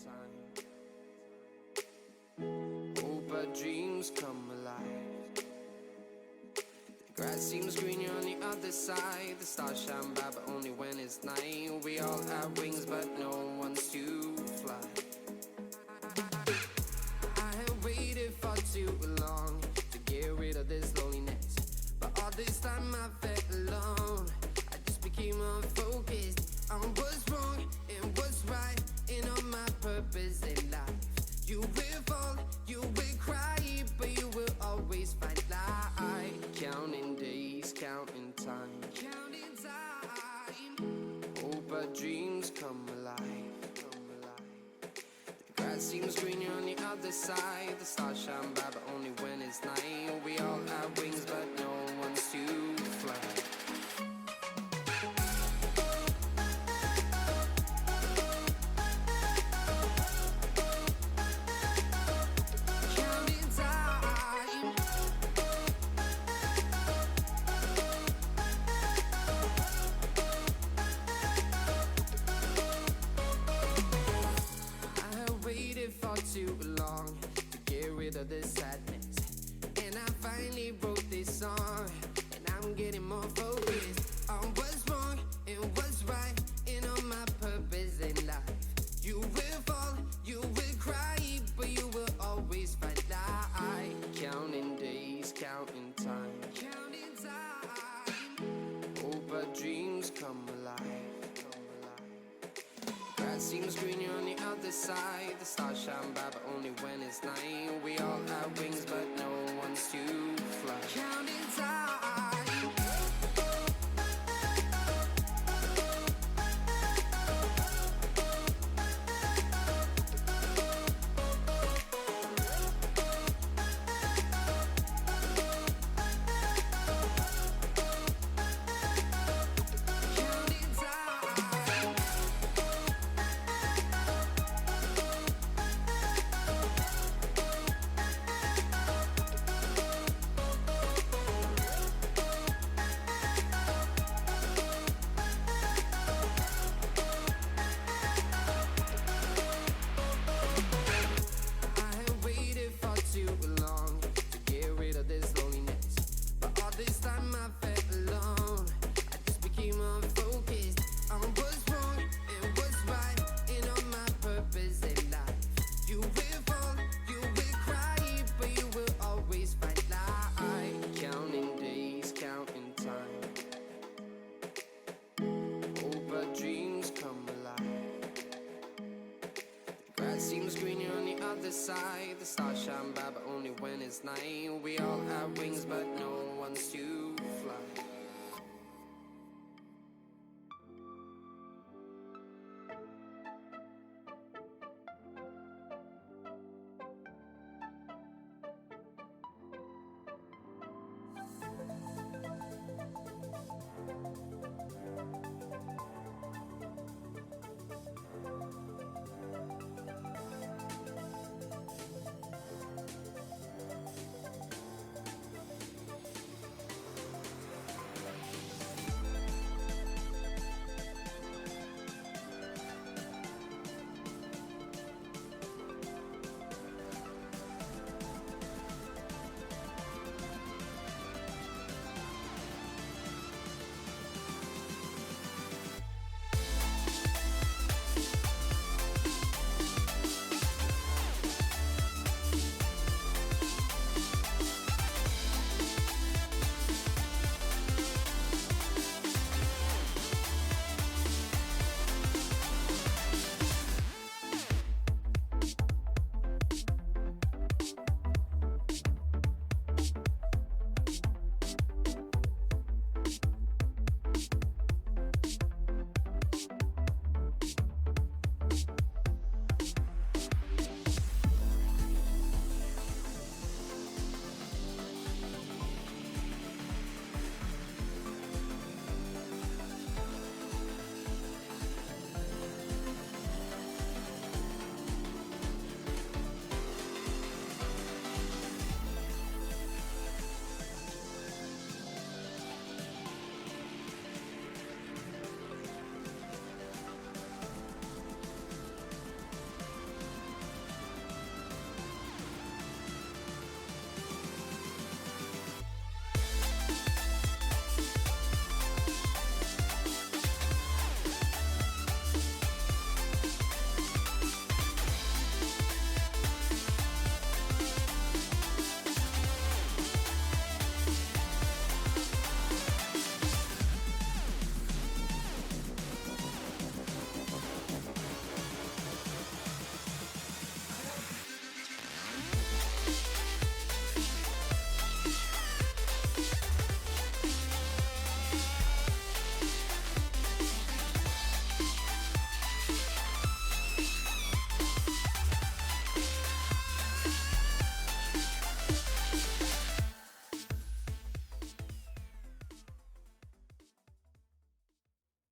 time. Hope our dreams come alive. The grass seems greener on the other side. The stars shine bright, but only when it's night. We all have wings, but no one's to fly. I have waited for too long to get rid of this loneliness, but all this time I felt alone. I just became unfocused on what's wrong and what's right, and on my purpose in life. You will fall, you will cry, but you will always find light. Counting days, counting time, counting time. Hope our dreams come alive, come alive. The grass seems greener on the other side. The stars shine bright, but only when it's night. We all have wings, but no one's to fly. For too long to get rid of this sadness, and I finally wrote this song, and I'm getting more focused on what's wrong and what's right, and on my purpose in life. You will fall, you will cry, but you will always find light. Counting days, counting time, counting time. Hope our dreams come alive. Grass seems greener on the other side. The stars shine bright, but only when it's night. We all have wings, but no one's to fly. Counting time. This time I felt alone. I just became unfocused on what's wrong and what's right, and on my purpose in life. You will fall, you will cry, but you will always find light. Counting days, counting time. Hope our dreams come alive. The grass seems greener on the other side. The stars shine bright, but only when it's night. We all have wings, but no one's to fly.